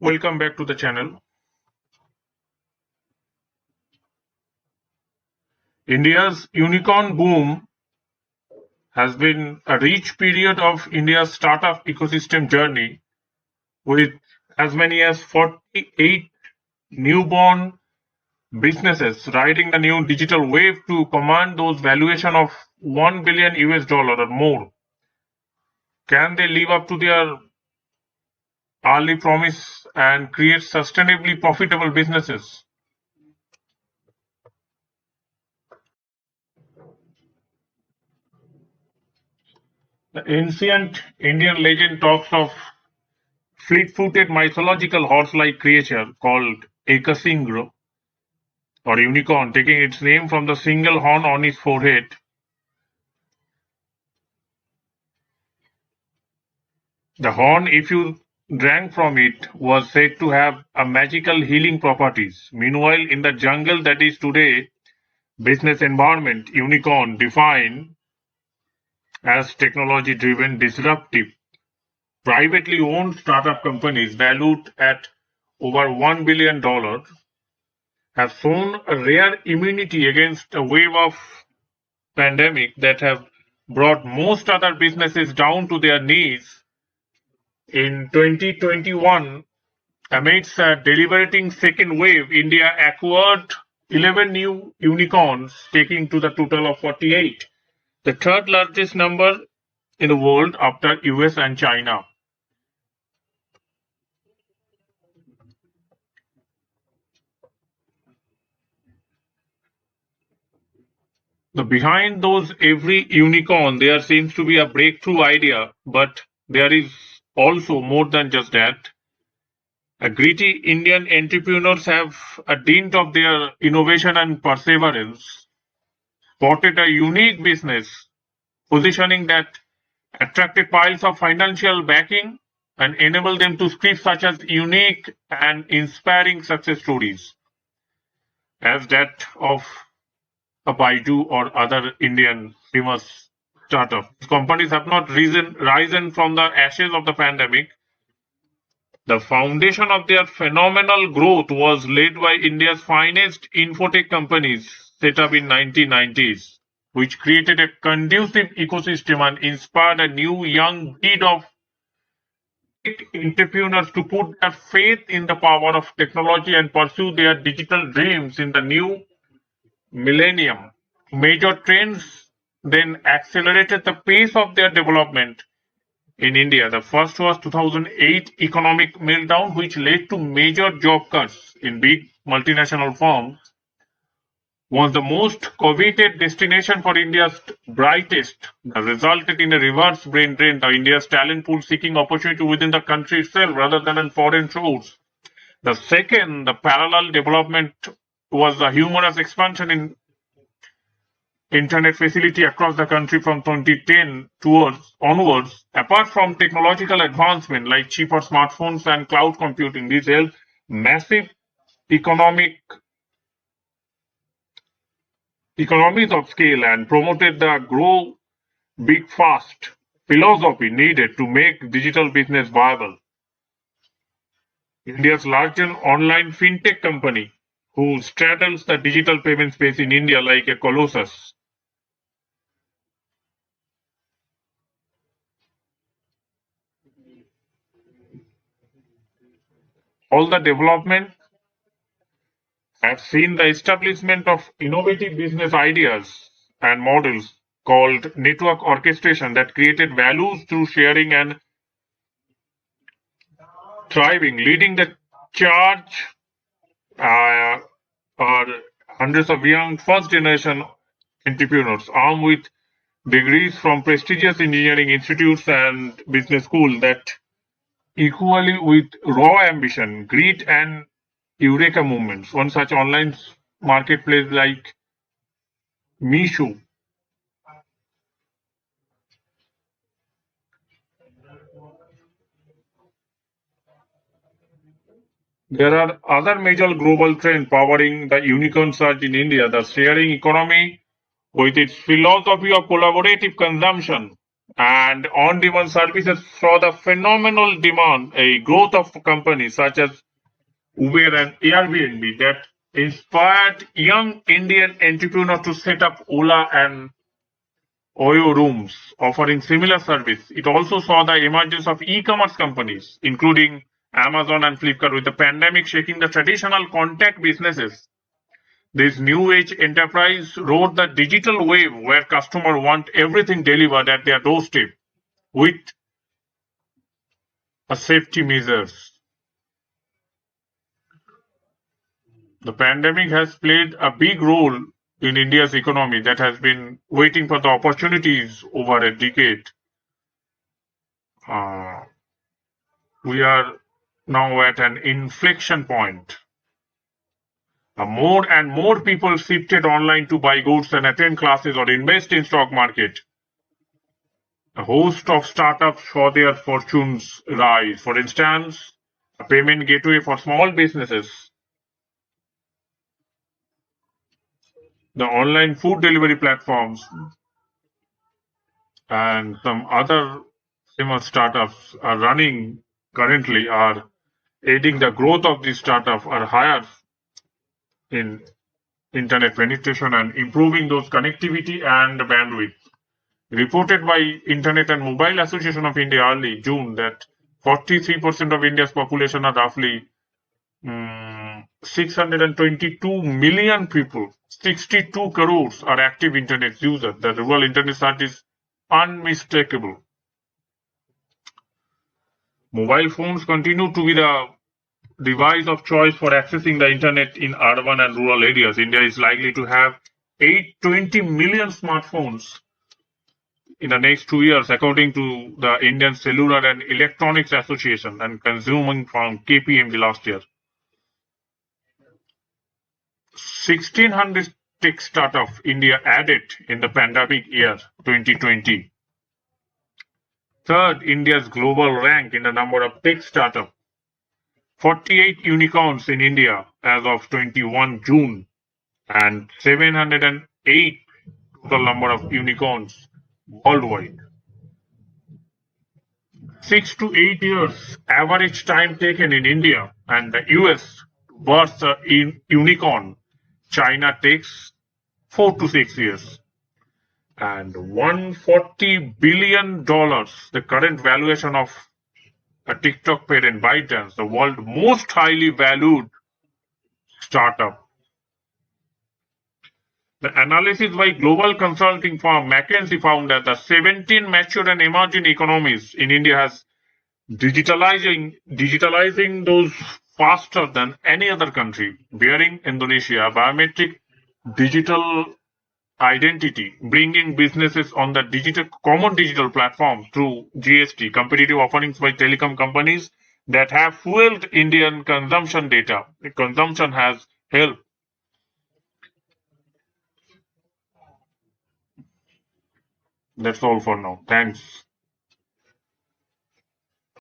Welcome back to the channel. India's unicorn boom has been a rich period of India's startup ecosystem journey with as many as 48 newborn businesses riding the new digital wave to command those valuation of 1 billion US dollar or more. Can they live up to their early promise and create sustainably profitable businesses? The ancient Indian legend talks of fleet-footed mythological horse-like creature called Ekasingro or unicorn, taking its name from the single horn on its forehead. The horn, if you drank from it, was said to have a magical healing properties. Meanwhile, in the jungle that is today business environment, unicorn defined as technology-driven, disruptive, privately owned startup companies valued at over $1 billion have shown a rare immunity against a wave of pandemic that have brought most other businesses down to their knees. In 2021, amidst a deliberating second wave, India acquired 11 new unicorns, taking to the total of 48, the third largest number in the world after US and China. The behind those every unicorn, there seems to be a breakthrough idea, but there is also more than just that. A gritty Indian entrepreneurs have, a dint of their innovation and perseverance, spotted a unique business positioning that attracted piles of financial backing and enabled them to script such as unique and inspiring success stories as that of a Baidu or other Indian famous startup. Companies have not risen from the ashes of the pandemic. The foundation of their phenomenal growth was laid by India's finest infotech companies set up in 1990s, which created a conducive ecosystem and inspired a new young breed of entrepreneurs to put their faith in the power of technology and pursue their digital dreams in the new millennium. Major trends then accelerated the pace of their development in India. The first was 2008 economic meltdown, which led to major job cuts in big multinational firms, was the most coveted destination for India's brightest, that resulted in a reverse brain drain, the India's talent pool seeking opportunity within the country itself rather than on foreign shores. The second, the parallel development, was the humorous expansion in internet facility across the country from 2010 towards onwards. Apart from technological advancement like cheaper smartphones and cloud computing, these held massive economic economies of scale and promoted the grow big fast philosophy needed to make digital business viable. India's largest online fintech company, who straddles the digital payment space in India like a colossus. All the development have seen the establishment of innovative business ideas and models called network orchestration that created values through sharing and thriving, leading the charge uh, are hundreds of young first generation entrepreneurs armed with degrees from prestigious engineering institutes and business schools that equally with raw ambition, grit, and eureka movements. One such online marketplace like Mishu. There are other major global trends powering the unicorn surge in India. The sharing economy, with its philosophy of collaborative consumption, And on-demand services saw the phenomenal demand, a growth of companies such as Uber and Airbnb that inspired young Indian entrepreneurs to set up Ola and Oyo rooms, offering similar service. It also saw the emergence of e-commerce companies, including Amazon and Flipkart, with the pandemic shaking the traditional contact businesses. This new age enterprise rode the digital wave where customers want everything delivered at their doorstep with a safety measures. The pandemic has played a big role in India's economy that has been waiting for the opportunities over a decade. Uh, we are now at an inflection point. More and more people shifted online to buy goods and attend classes or invest in stock market. A host of startups saw their fortunes rise. For instance, a payment gateway for small businesses, the online food delivery platforms, and some other similar startups are running currently are aiding the growth of these startups are higher in internet penetration and improving those connectivity and bandwidth. Reported by Internet and Mobile Association of India early June that 43% of India's population are roughly 622 million people, 62 crores are active internet users. The rural internet search is unmistakable. Mobile phones continue to be the device of choice for accessing the internet in urban and rural areas. India is likely to have 820 million smartphones in the next 2 years, according to the Indian Cellular and Electronics Association and consuming from KPMG last year. 1,600 tech startups India added in the pandemic year 2020. Third, India's global rank in the number of tech startups. 48 unicorns in India as of 21 June and 708 total number of unicorns worldwide. 6 to 8 years average time taken in India and the US to birth a unicorn. China takes 4 to 6 years. And $140 billion, the current valuation of a TikTok parent ByteDance, the world's most highly valued startup. The analysis by global consulting firm McKinsey found that the 17 mature and emerging economies in India has digitalizing those faster than any other country, bearing Indonesia biometric digital identity, bringing businesses on the common digital platform through GST, competitive offerings by telecom companies that have fueled Indian consumption data. The consumption has helped. That's all for now. Thanks.